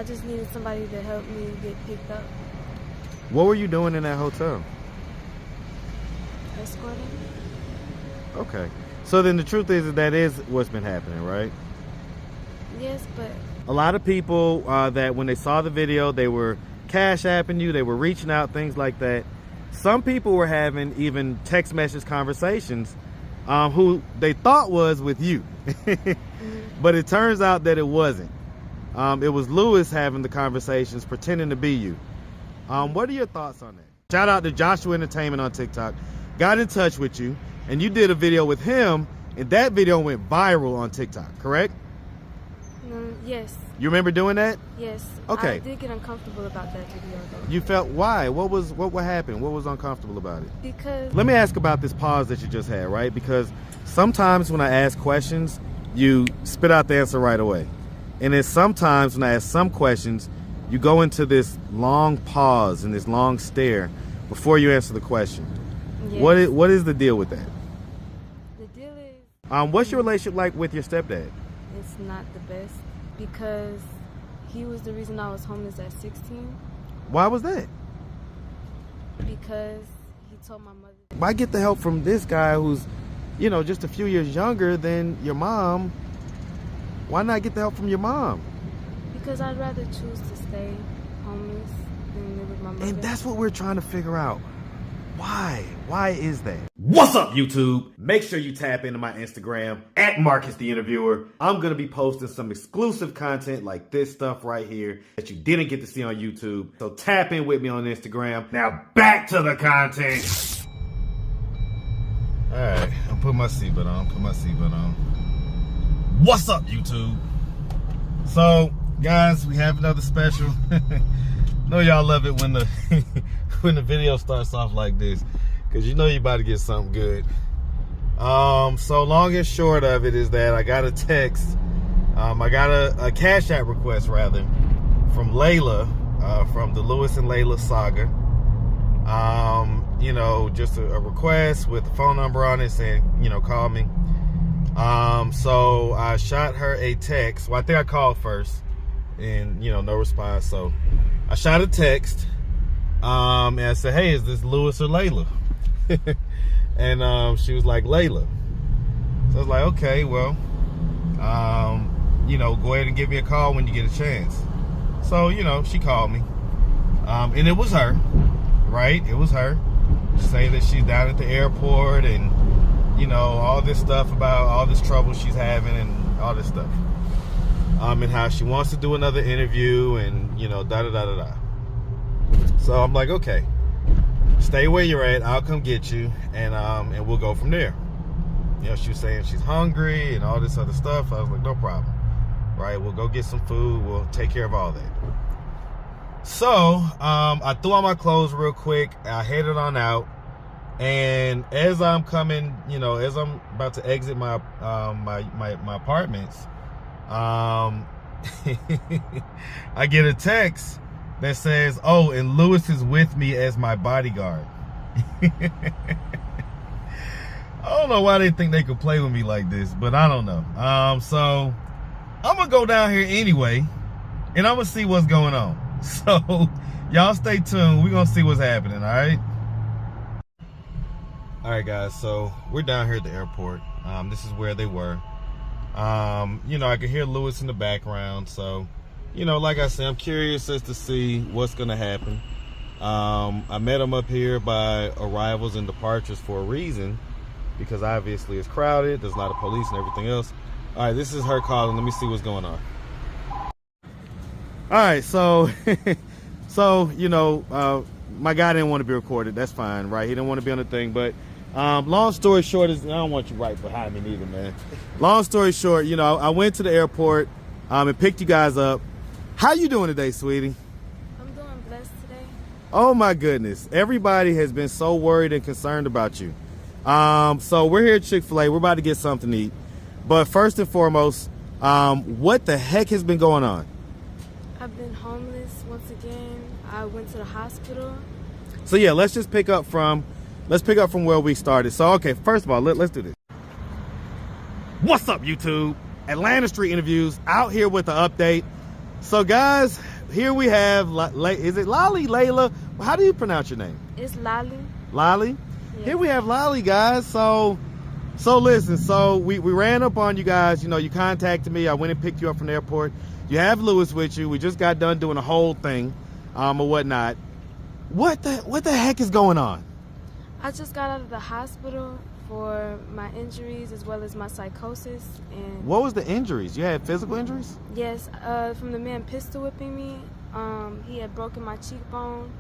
I just needed somebody to help me get picked up. What were you doing in that hotel? Escorting. Okay. So then the truth is that is what's been happening, right? Yes, but a lot of people that when they saw the video, they were cash apping you, they were reaching out, things like that. Some people were having even text message conversations who they thought was with you. But it turns out that it wasn't. It was Lewis having the conversations, pretending to be you. What are your thoughts on that? Shout out to Joshua Entertainment on TikTok. Got in touch with you, and you did a video with him, and that video went viral on TikTok, correct? Yes. You remember doing that? Yes. Okay. I did get uncomfortable about that video, though. You felt why? What happened? What was uncomfortable about it? Because... Let me ask about this pause that you just had, right? Because sometimes when I ask questions, you spit out the answer right away. And then sometimes when I ask some questions, you go into this long pause and this long stare before you answer the question. Yes. What is the deal with that? The deal is... what's your relationship like with your stepdad? It's not the best because he was the reason I was homeless at 16. Why was that? Because he told my mother... Why get the help from this guy who's, you know, just a few years younger than your mom? Why not get the help from your mom? Because I'd rather choose to stay homeless than live with my mother. And that's what we're trying to figure out. Why? Why is that? What's up, YouTube? Make sure you tap into my Instagram at Marcus the Interviewer. I'm going to be posting some exclusive content like this stuff right here that you didn't get to see on YouTube. So tap in with me on Instagram. Now back to the content. All right, I'll put my seatbelt on. What's up, YouTube? So, guys, we have another special. Know y'all love it when the when the video starts off like this, because you know you about to get something good. So long and short of it is that I got a text. I got a Cash App request rather from LAILA, from the Lewis and LAILA saga. You know, just a request with the phone number on it saying, you know, call me. So I shot her a text. Well, I think I called first and, you know, no response. So I shot a text, and I said, hey, is this Lewis or LAILA? And she was like, LAILA. So I was like, okay, well, you know, go ahead and give me a call when you get a chance. So, you know, she called me, and it was her, right? It was her. Saying that she's down at the airport and, you know, all this stuff about all this trouble she's having and all this stuff. And how she wants to do another interview and, you know, da-da-da-da-da. So I'm like, okay, stay where you're at. I'll come get you, and we'll go from there. You know, she was saying she's hungry and all this other stuff. I was like, no problem. Right, we'll go get some food. We'll take care of all that. So I threw on my clothes real quick. I headed on out. And as I'm coming, you know, as I'm about to exit my my apartments, I get a text that says, oh, and Lewis is with me as my bodyguard. I don't know why they think they could play with me like this, but I don't know. So I'm gonna go down here anyway, and I'm gonna see what's going on. So y'all stay tuned. We're gonna see what's happening. All right. All right, guys, so we're down here at the airport. This is where they were. You know, I could hear Lewis in the background. So, you know, like I said, I'm curious as to see what's going to happen. I met him up here by arrivals and departures for a reason, because obviously it's crowded. There's a lot of police and everything else. All right, this is her calling. Let me see what's going on. All right, so, you know, my guy didn't want to be recorded. That's fine, right? He didn't want to be on the thing, but long story short is, I don't want you right behind me neither, man. Long story short, you know, I went to the airport and picked you guys up. How you doing today, sweetie? I'm doing blessed today. Oh my goodness. Everybody has been so worried and concerned about you. So we're here at Chick-fil-A. We're about to get something to eat. But first and foremost, what the heck has been going on? I've been homeless once again. I went to the hospital. So yeah, let's pick up from where we started. So okay, first of all, let's do this. What's up, YouTube? Atlanta Street Interviews out here with the update. So guys, here we have, is it Lolly, Layla? How do you pronounce your name? It's Lolly. Lolly? Yes. Here we have Lolly, guys. So listen, so we ran up on you guys. You know, you contacted me. I went and picked you up from the airport. You have Lewis with you. We just got done doing a whole thing or whatnot. What the heck is going on? I just got out of the hospital for my injuries as well as my psychosis. And what was the injuries? You had physical injuries? Yes, from the man pistol whipping me. He had broken my cheekbone,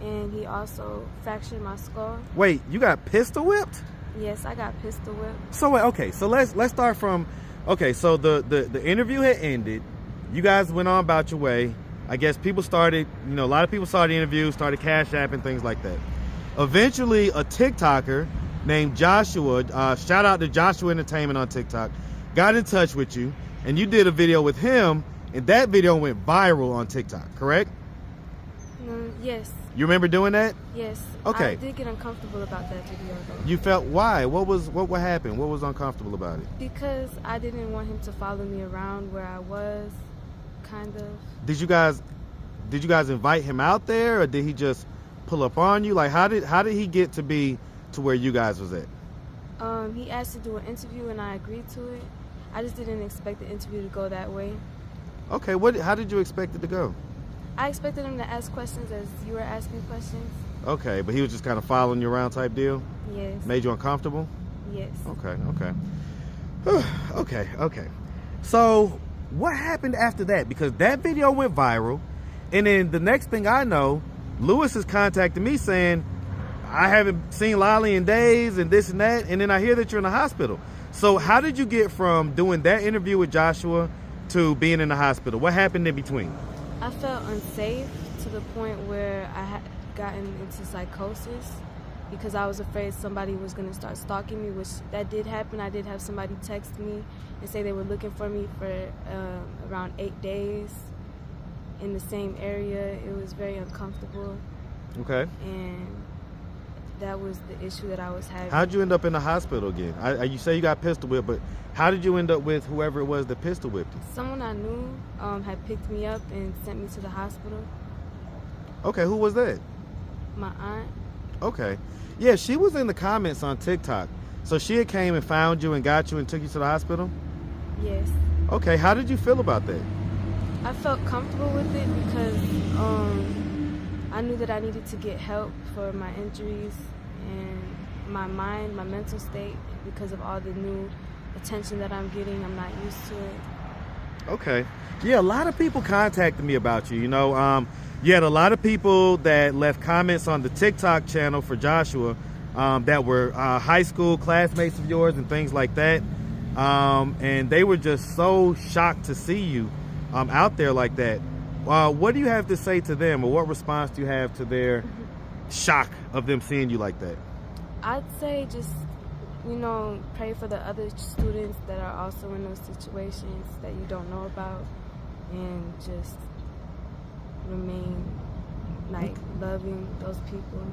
and he also fractured my skull. Wait, you got pistol whipped? Yes, I got pistol whipped. So wait, okay, so let's start from, okay, so the interview had ended. You guys went on about your way. I guess people started, you know, a lot of people saw the interview, started cash apping, things like that. Eventually, a TikToker named Joshua, shout out to Joshua Entertainment on TikTok, got in touch with you, and you did a video with him, and that video went viral on TikTok, correct? Yes. You remember doing that? Yes. Okay. I did get uncomfortable about that video, though. You felt, why? What happened? What was uncomfortable about it? Because I didn't want him to follow me around where I was, kind of. Did you guys invite him out there, or did he just pull up on you? Like, how did he get to be to where you guys was at? He asked to do an interview, and I agreed to it. I just didn't expect the interview to go that way. Okay, how did you expect it to go? I expected him to ask questions as you were asking questions. Okay, but he was just kind of following you around type deal? Yes. Made you uncomfortable? Yes. Okay. So, what happened after that? Because that video went viral, and then the next thing I know, Lewis is contacting me saying, I haven't seen Lolly in days and this and that, and then I hear that you're in the hospital. So how did you get from doing that interview with Joshua to being in the hospital? What happened in between? I felt unsafe to the point where I had gotten into psychosis because I was afraid somebody was going to start stalking me, which that did happen. I did have somebody text me and say they were looking for me for around 8 days in the same area. It was very uncomfortable. Okay. And that was the issue that I was having. How'd you end up in the hospital again? You say you got pistol whipped, but how did you end up with whoever it was that pistol whipped you? Someone I knew had picked me up and sent me to the hospital. Okay, who was that? My aunt. Okay. Yeah, she was in the comments on TikTok. So she had came and found you and got you and took you to the hospital? Yes. Okay, how did you feel about that? I felt comfortable with it because I knew that I needed to get help for my injuries and my mind, my mental state, because of all the new attention that I'm getting. I'm not used to it. Okay. Yeah, a lot of people contacted me about you. You know, you had a lot of people that left comments on the TikTok channel for Joshua that were high school classmates of yours and things like that. And they were just so shocked to see you out there like that. What do you have to say to them, or what response do you have to their shock of them seeing you like that? I'd say just, you know, pray for the other students that are also in those situations that you don't know about, and just remain like loving those people.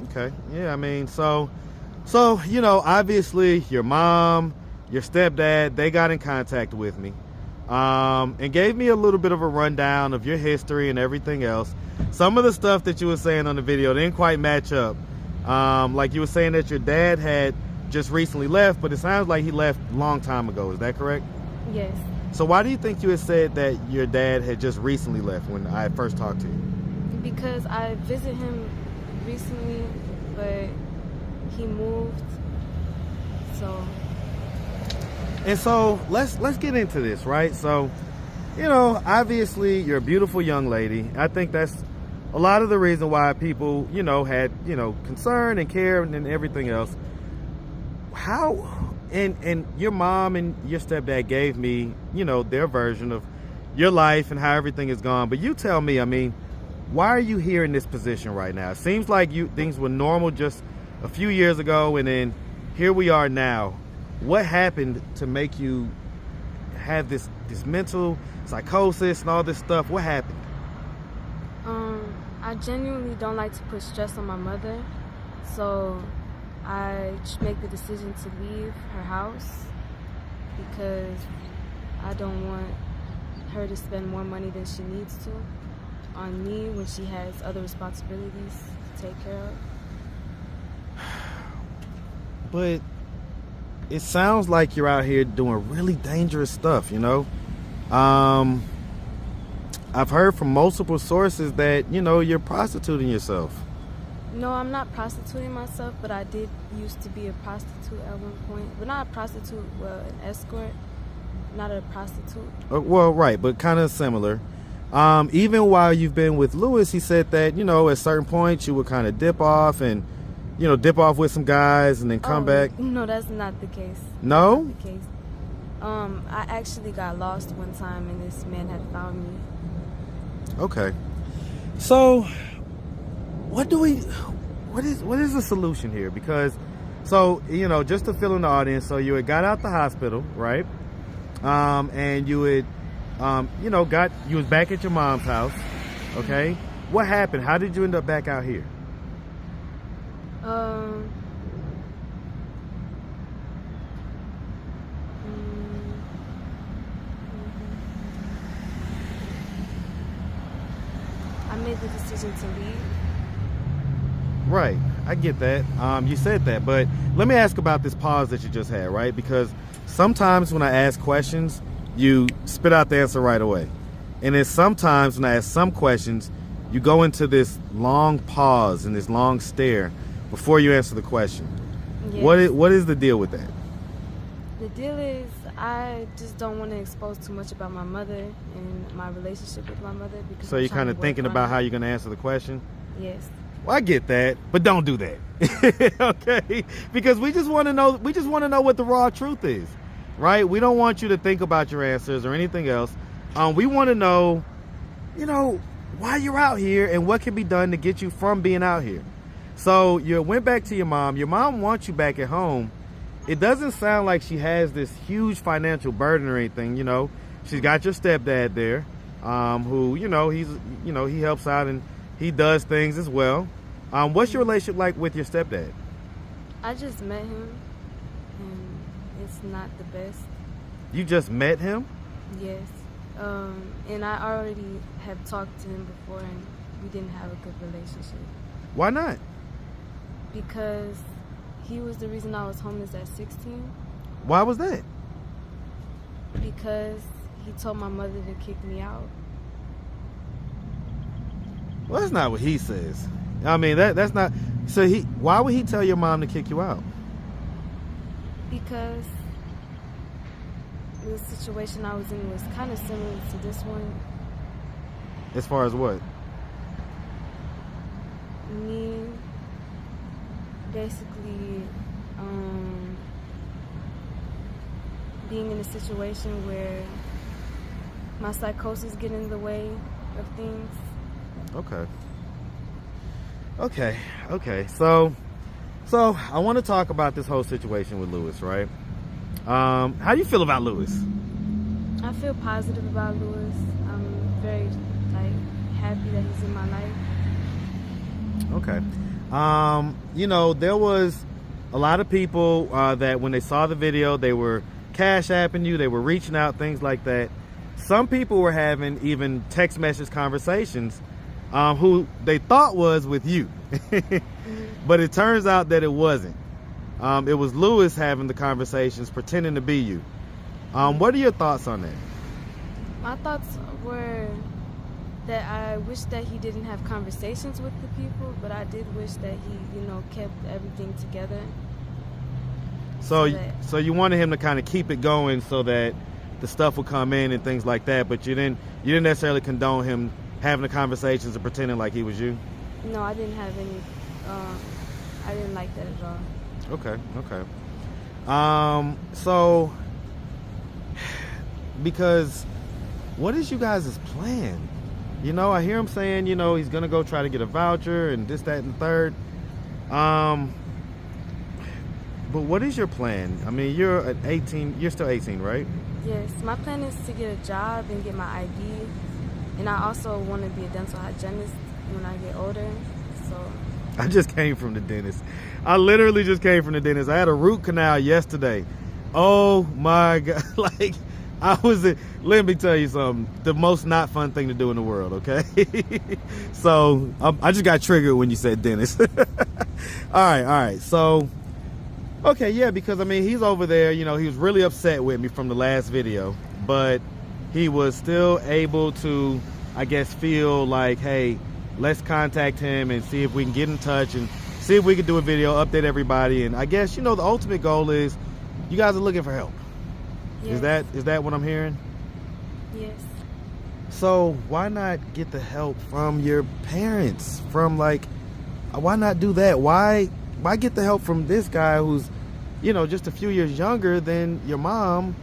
Okay. Yeah, I mean, so you know, obviously your mom, your stepdad, they got in contact with me. And gave me a little bit of a rundown of your history and everything else. Some of the stuff that you were saying on the video didn't quite match up. Like you were saying that your dad had just recently left, but it sounds like he left a long time ago. Is that correct? Yes. So why do you think you had said that your dad had just recently left when I first talked to you? Because I visited him recently, but he moved, so... And so let's get into this, right? So, you know, obviously you're a beautiful young lady. I think that's a lot of the reason why people, you know, had, you know, concern and care and everything else. How, and your mom and your stepdad gave me, you know, their version of your life and how everything is gone. But you tell me, I mean, why are you here in this position right now? It seems like things were normal just a few years ago, and then here we are now. What happened to make you have this mental psychosis and all this stuff? What happened? I genuinely don't like to put stress on my mother, so I make the decision to leave her house because I don't want her to spend more money than she needs to. on me when she has other responsibilities to take care of. But it sounds like you're out here doing really dangerous stuff, you know? I've heard from multiple sources that, you know, you're prostituting yourself. No, I'm not prostituting myself, but I did used to be a prostitute at one point. But not a prostitute, well, an escort, not a prostitute. Well, right, but kind of similar. Even while you've been with Lewis, he said that, you know, at certain points you would kind of dip off and, you know, dip off with some guys and then come back. No, that's not the case. No? That's not the case. I actually got lost one time and this man had found me. Okay. So, what is the solution here? Because, so, you know, just to fill in the audience, so you had got out the hospital, right? And you had, you know, you was back at your mom's house, okay? What happened? How did you end up back out here? I made the decision to leave. Right, I get that. You said that, but let me ask about this pause that you just had, right? Because sometimes when I ask questions, you spit out the answer right away. And then sometimes when I ask some questions, you go into this long pause and this long stare before you answer the question. Yes. What is the deal with that? The deal is I just don't want to expose too much about my mother and my relationship with my mother. Because so you're kind of thinking about how you're going to answer the question? Yes. Well, I get that, but don't do that. Okay? Because we just want to know what the raw truth is, right? We don't want you to think about your answers or anything else. We want to know, you know, why you're out here and what can be done to get you from being out here. So you went back to your mom. Your mom wants you back at home. It doesn't sound like she has this huge financial burden or anything, you know. She's got your stepdad there, who, you know, he helps out and he does things as well. What's your relationship like with your stepdad? I just met him, and it's not the best. You just met him? Yes. And I already have talked to him before, and we didn't have a good relationship. Why not? Because he was the reason I was homeless at 16. Why was that? Because he told my mother to kick me out. Well, that's not what he says. I mean, that's not. So why would he tell your mom to kick you out? Because the situation I was in was kind of similar to this one. As far as what? Me basically being in a situation where my psychosis get in the way of things. Okay. So I want to talk about this whole situation with Lewis, right? How do you feel about Lewis? I feel positive about Lewis. I'm very happy that he's in my life. Okay. You know, there was a lot of people that when they saw the video, they were cash apping you, they were reaching out, things like that. Some people were having even text message conversations who they thought was with you. But it turns out that it wasn't. It was Lewis having the conversations, pretending to be you. What are your thoughts on that? My thoughts were that I wish that he didn't have conversations with the people, but I did wish that he, you know, kept everything together. So you wanted him to kind of keep it going so that the stuff would come in and things like that, but you didn't necessarily condone him having the conversations and pretending like he was you? No, I didn't have any. I didn't like that at all. Okay. So, because what is you guys' plan? You know, I hear him saying, you know, he's gonna go try to get a voucher and this, that, and the third. But what is your plan? I mean, you're at 18. You're still 18, right? Yes. My plan is to get a job and get my ID, and I also want to be a dental hygienist when I get older. So. I just came from the dentist. I literally just came from the dentist. I had a root canal yesterday. Oh my God! Like, Let me tell you something. The most not fun thing to do in the world, okay? So, I just got triggered when you said dentist. All right. So, okay, yeah, because, I mean, he's over there, you know, he was really upset with me from the last video. But he was still able to, I guess, feel like, hey, let's contact him and see if we can get in touch and see if we can do a video, update everybody. And I guess, you know, the ultimate goal is you guys are looking for help. Yes. Is that what I'm hearing? Yes. So why not get the help from your parents? From like, why not do that? Why get the help from this guy who's, you know, just a few years younger than your mom?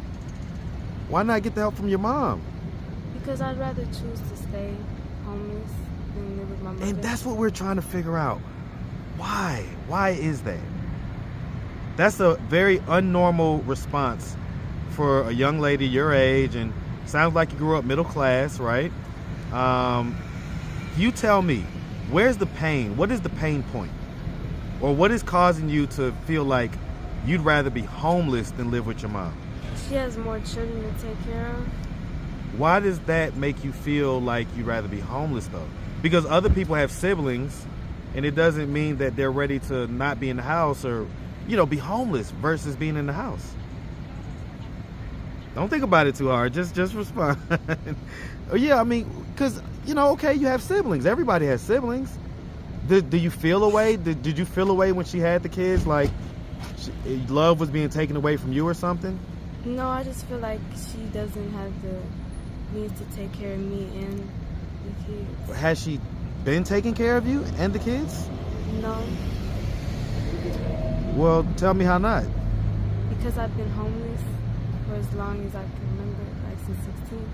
Why not get the help from your mom? Because I'd rather choose to stay homeless than live with my mother. And that's what we're trying to figure out. Why? Why is that? That's a very unnormal response for a young lady your age, and sounds like you grew up middle class, right? You tell me, where's the pain? What is the pain point? Or what is causing you to feel like you'd rather be homeless than live with your mom? She has more children to take care of. Why does that make you feel like you'd rather be homeless though? Because other people have siblings, and it doesn't mean that they're ready to not be in the house or, you know, be homeless versus being in the house. Don't think about it too hard. Just respond. Yeah, I mean, because, you know, okay, you have siblings. Everybody has siblings. Do you feel a way? Did you feel a way when she had the kids? Like, love was being taken away from you or something? No, I just feel like she doesn't have the means to take care of me and the kids. Has she been taking care of you and the kids? No. Well, tell me how not. Because I've been homeless for as long as I can remember, like since 16.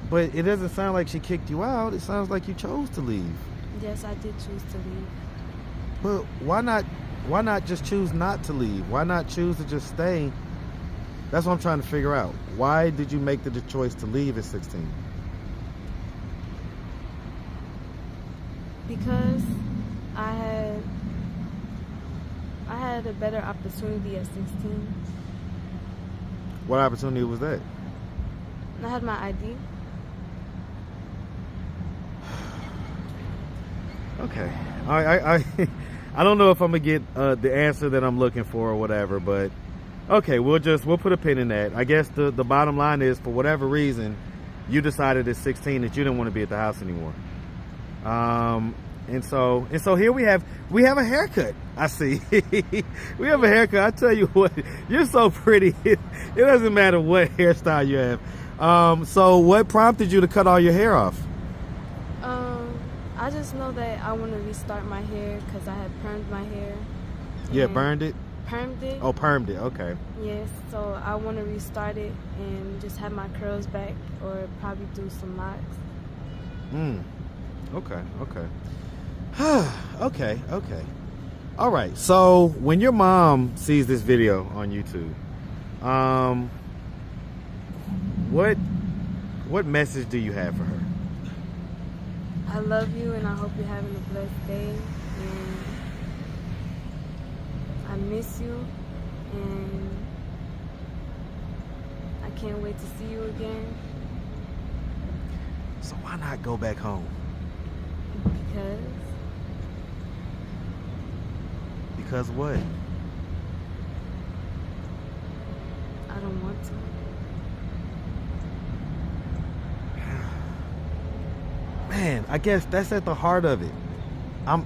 But it doesn't sound like she kicked you out. It sounds like you chose to leave. Yes, I did choose to leave. But why not just choose not to leave? Why not choose to just stay? That's what I'm trying to figure out. Why did you make the choice to leave at 16? Because I had a better opportunity at 16. What opportunity was that? I had my ID. Okay. I don't know if I'm gonna get the answer that I'm looking for or whatever, but okay, we'll put a pin in that. I guess the bottom line is, for whatever reason, you decided at 16 that you didn't want to be at the house anymore. And so here we have a haircut. I see. We have a haircut. I tell you what, you're so pretty. It doesn't matter what hairstyle you have. So what prompted you to cut all your hair off? I just know that I want to restart my hair because I had permed my hair. Yeah, burned it? Permed it. Oh, permed it. Okay. Yes, so I want to restart it and just have my curls back, or probably do some locks. Okay. Okay. All right. So when your mom sees this video on YouTube, what message do you have for her? I love you, and I hope you're having a blessed day, and I miss you, and I can't wait to see you again. So why not go back home? Because what? I don't want to. Man, I guess that's at the heart of it. I'm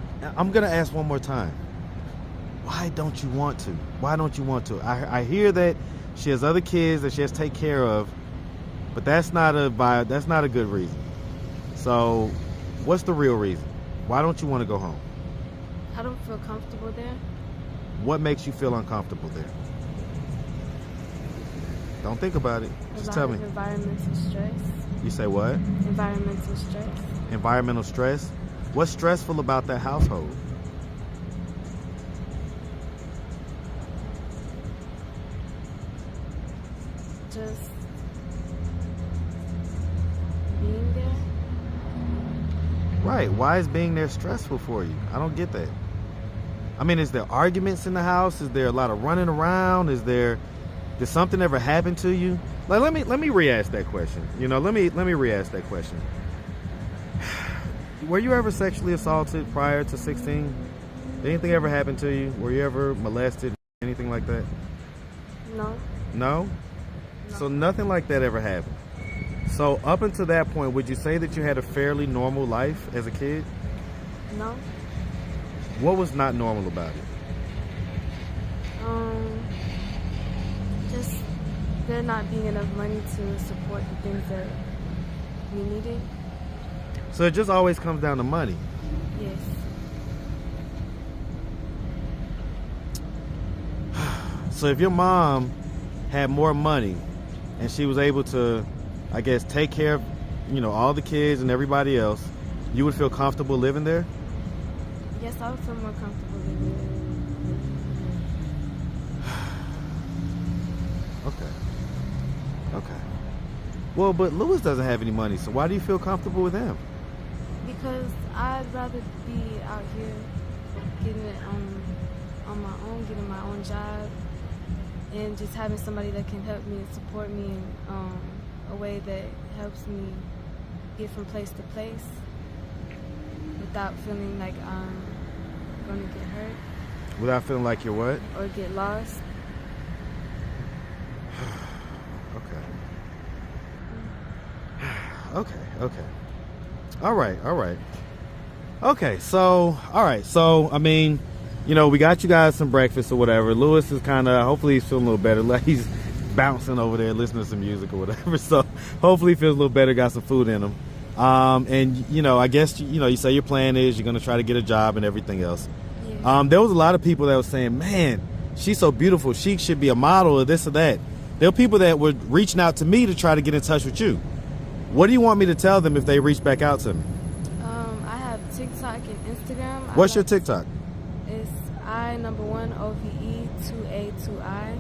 gonna ask one more time. Why don't you want to? Why don't you want to? I hear that she has other kids that she has to take care of, but that's not a good reason. So, what's the real reason? Why don't you want to go home? I don't feel comfortable there. What makes you feel uncomfortable there? Don't think about it. Just tell me. Environmental stress. You say what? Environmental stress. Environmental stress? What's stressful about that household? Just being there. Right. Why is being there stressful for you? I don't get that. I mean, is there arguments in the house? Is there a lot of running around? Is there, Did something ever happen to you? Like, let me re-ask that question. You know, let me re-ask that question. Were you ever sexually assaulted prior to 16? Did anything ever happen to you? Were you ever molested? Anything like that? No. No? So nothing like that ever happened. So up until that point, would you say that you had a fairly normal life as a kid? No. What was not normal about it? Just there not being enough money to support the things that we needed. So it just always comes down to money. Yes. So if your mom had more money and she was able to, I guess, take care of, you know, all the kids and everybody else, you would feel comfortable living there? Yes, I would feel more comfortable living there. Okay. Well, but Lewis doesn't have any money, so why do you feel comfortable with him? Because I'd rather be out here getting it on my own, getting my own job, and just having somebody that can help me and support me in a way that helps me get from place to place without feeling like I'm going to get hurt. Without feeling like you're what? Or get lost. Okay. All right. Okay, so, I mean, you know, we got you guys some breakfast or whatever. Lewis is kind of, hopefully he's feeling a little better. Like he's bouncing over there, listening to some music or whatever. So hopefully he feels a little better, got some food in him. And, you know, I guess, you know, you say your plan is you're going to try to get a job and everything else. Yeah. There was a lot of people that were saying, man, she's so beautiful. She should be a model or this or that. There were people that were reaching out to me to try to get in touch with you. What do you want me to tell them if they reach back out to me? I have TikTok and Instagram. What's your TikTok? It's I_OVE2A2I.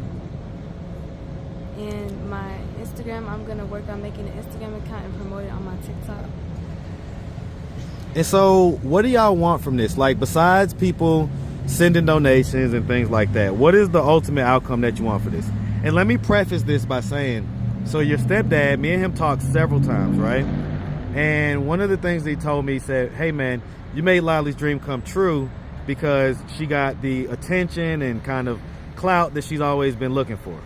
And my Instagram, I'm going to work on making an Instagram account and promote it on my TikTok. And so what do y'all want from this? Like, besides people sending donations and things like that, what is the ultimate outcome that you want for this? And let me preface this by saying, so your stepdad, me and him talked several times, right? And one of the things he told me, he said, hey man, you made Laila's dream come true because she got the attention and kind of clout that she's always been looking for.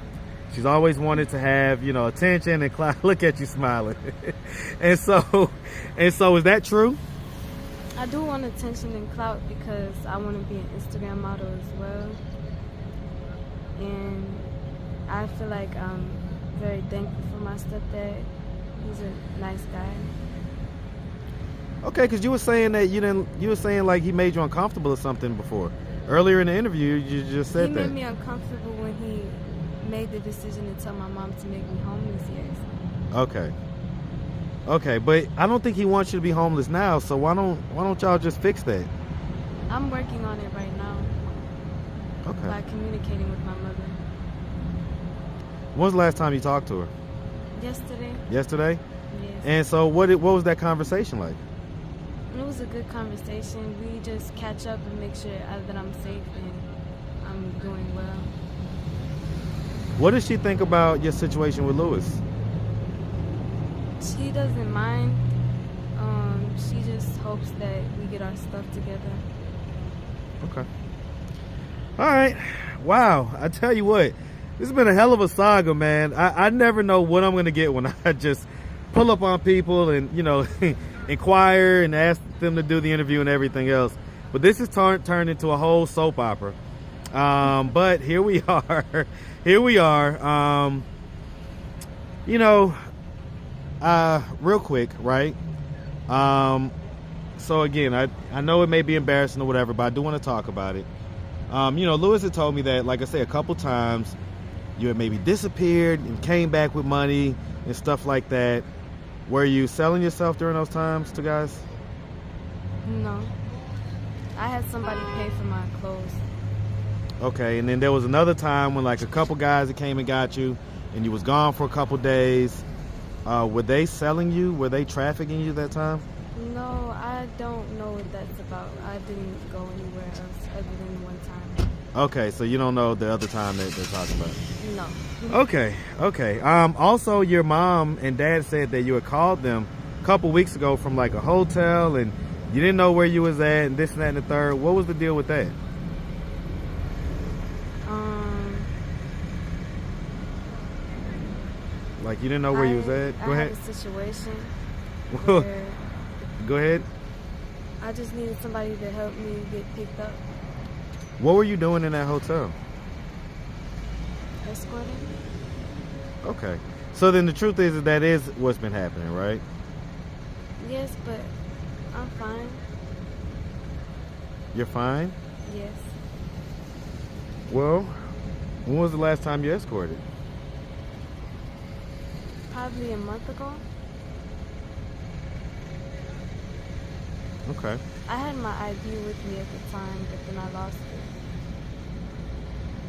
She's always wanted to have, you know, attention and clout. Look at you smiling. and so is that true? I do want attention and clout because I want to be an Instagram model as well. And I feel like I'm very thankful for my stepdad. He's a nice guy. Okay, because you were saying that you were saying like he made you uncomfortable or something before. Earlier in the interview, you just said that. He made me uncomfortable when he made the decision to tell my mom to make me homeless, yes. Okay, but I don't think he wants you to be homeless now, so why don't y'all just fix that? I'm working on it right now. Okay. By communicating with my mother. When's the last time you talked to her? Yesterday. Yesterday? Yes. And so what was that conversation like? It was a good conversation. We just catch up and make sure that I'm safe and I'm doing well. What does she think about your situation with Lewis? She doesn't mind. She just hopes that we get our stuff together. Okay. All right. Wow. I tell you what, this has been a hell of a saga, man. I never know what I'm going to get when I just pull up on people and, you know, inquire and ask them to do the interview and everything else. But this has turned into a whole soap opera. But here we are. Here we are. You know, real quick, right? So again, I know it may be embarrassing or whatever, but I do want to talk about it. You know, Lewis had told me that, like I said, a couple times you had maybe disappeared and came back with money and stuff like that. Were you selling yourself during those times to guys? No. I had somebody pay for my clothes. Okay, and then there was another time when like a couple guys that came and got you and you was gone for a couple days. Were they selling you? Were they trafficking you that time? No, I don't know what that's about. I didn't go anywhere else other than one time. Okay, so you don't know the other time that they're talking about? No. Okay, okay. Also, your mom and dad said that you had called them a couple weeks ago from like a hotel and you didn't know where you was at and this and that and the third. What was the deal with that? Like you didn't know where you was at? Go ahead. I had a situation Go where ahead. I just needed somebody to help me get picked up. What were you doing in that hotel? Escorting. Okay. So then the truth is that is what's been happening, right? Yes, but I'm fine. You're fine? Yes. Well, when was the last time you escorted? Probably a month ago. Okay. I had my ID with me at the time, but then I lost it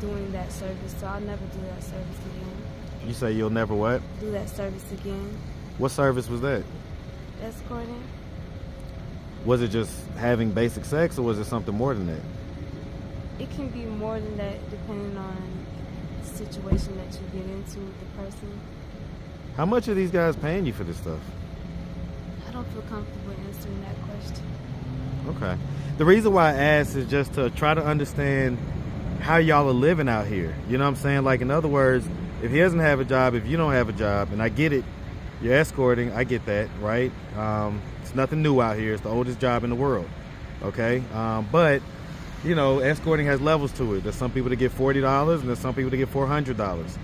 doing that service, so I'll never do that service again. You say you'll never what? Do that service again. What service was that? Escorting. Was it just having basic sex or was it something more than that? It can be more than that depending on the situation that you get into with the person. How much are these guys paying you for this stuff? I don't feel comfortable answering that question. Okay. The reason why I asked is just to try to understand how y'all are living out here. You know what I'm saying? Like, in other words, if he doesn't have a job, if you don't have a job, and I get it, you're escorting, I get that, right? It's nothing new out here. It's the oldest job in the world, okay? But, you know, escorting has levels to it. There's some people that get $40 and there's some people that get $400.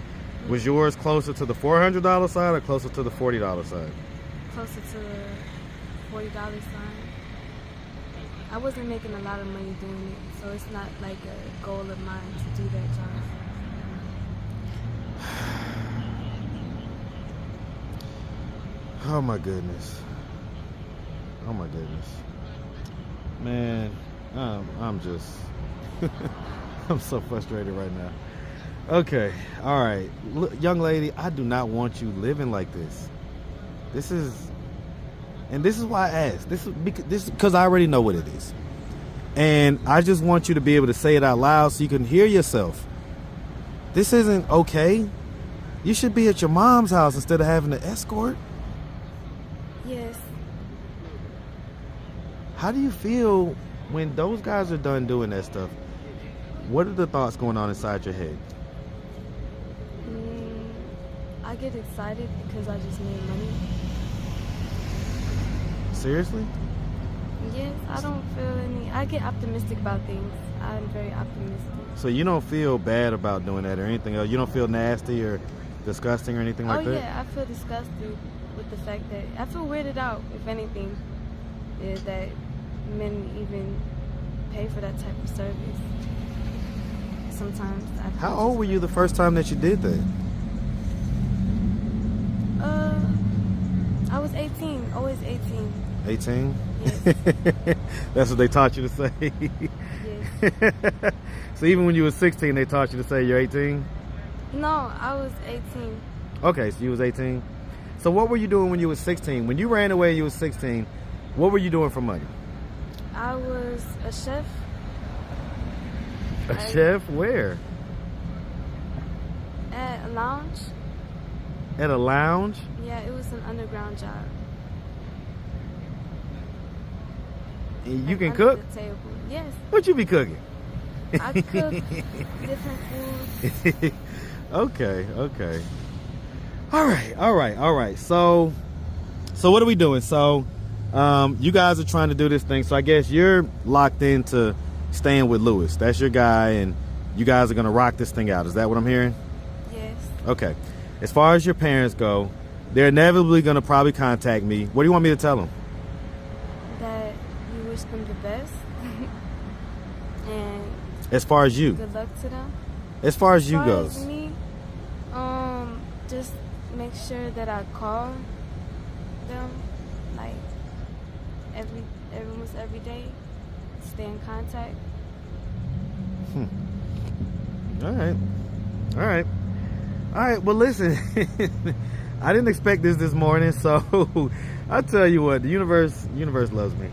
Was yours closer to the $400 side or closer to the $40 side? Closer to the $40 sign. I wasn't making a lot of money doing it, so it's not like a goal of mine to do that job. Oh my goodness. Oh my goodness. Man, I'm just I'm so frustrated right now. Okay, all right. Look, young lady, I do not want you living like this. This is why I asked. This is because I already know what it is. And I just want you to be able to say it out loud so you can hear yourself. This isn't okay. You should be at your mom's house instead of having to escort. Yes. How do you feel when those guys are done doing that stuff? What are the thoughts going on inside your head? I get excited because I just need money. Seriously? Yes, I don't feel any. I get optimistic about things. I'm very optimistic. So you don't feel bad about doing that or anything else? You don't feel nasty or disgusting or anything like that? Oh yeah, I feel disgusted with the fact that I feel weirded out, if anything, is that men even pay for that type of service. Sometimes I feel. How old were you the first time that you did that? I was 18, always 18. 18? Yes. That's what they taught you to say? Yes. So even when you were 16, they taught you to say you're 18? No, I was 18. Okay, so you was 18. So what were you doing when you were 16? When you ran away, you were 16. What were you doing for money? I was a chef. A chef? Where? At a lounge. At a lounge? Yeah, it was an underground job. And you can under cook? the table. Yes. What you be cooking? I cook different foods. Okay. All right. So what are we doing? So you guys are trying to do this thing. So I guess you're locked into staying with Lewis. That's your guy, and you guys are gonna rock this thing out. Is that what I'm hearing? Yes. Okay. As far as your parents go, they're inevitably gonna probably contact me. What do you want me to tell them? That you wish them the best. And As far as you? good luck to them. As far as you As goes? far as me, just make sure that I call them like almost every day. Stay in contact. All right. Well, listen, I didn't expect this morning, so I tell you what, the universe loves me.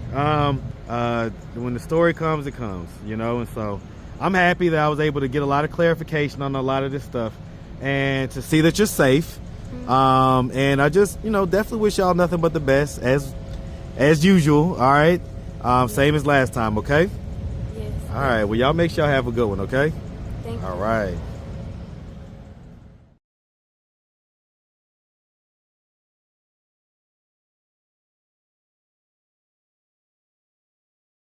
When the story comes, it comes, you know, and so I'm happy that I was able to get a lot of clarification on a lot of this stuff and to see that you're safe. And I just, definitely wish y'all nothing but the best as usual. All right. Same as last time. Okay. Yes. All right. Well, y'all make sure y'all have a good one. Okay. Thank you. All right.